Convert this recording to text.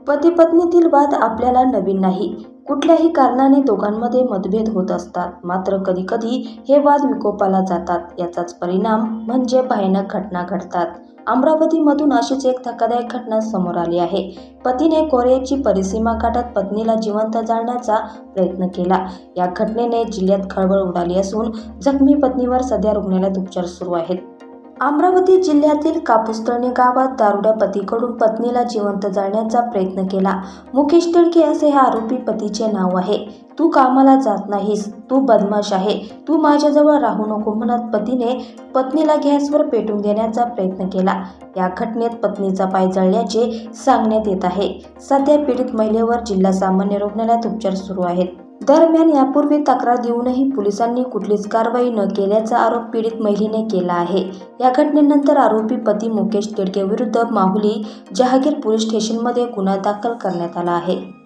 पती पत्नीतील वाद आपल्याला नवीन नाही. कुठल्याही कारणाने दोघांमध्ये मतभेद होत असतात. मात्र कधी कधी हे वाद विकोपाला जातात. याचाच परिणाम म्हणजे भयानक घटना घडतात. अमरावतीमधून अशीच एक धक्कादायक घटना समोर आली आहे. पतीने कोरियाची परिसीमा गाठत पत्नीला जिवंत जाळण्याचा प्रयत्न केला. या घटनेने जिल्ह्यात खळबळ उडाली असून जखमी पत्नीवर सध्या रुग्णालयात उपचार सुरू आहेत. अमरावती जिल्ह्यातील कापूसतळणी गावात दारुड्या पतीकडून पत्नीला जिवंत जाळण्याचा प्रयत्न केला. मुकेश तिडके असे हे आरोपी पतीचे नाव आहे. तू कामाला जात नाहीस, तू बदमाश आहे, तू माझ्याजवळ राहू नको म्हणत पतीने पत्नीला गॅसवर पेटून देण्याचा प्रयत्न केला. या घटनेत पत्नीचा पाय जळल्याचे सांगण्यात येत आहे. सध्या पीडित महिलेवर जिल्हा सामान्य रुग्णालयात उपचार सुरू आहेत. दरम्यान यापूर्वी तक्रार देऊनही पोलिसांनी कुठलीच कारवाई न केल्याचा आरोप पीडित महिलेने केला आहे. या घटनेनंतर आरोपी पती मुकेश तिडके विरुद्ध माहुली जहागीर पोलीस स्टेशनमध्ये गुन्हा दाखल करण्यात आला आहे.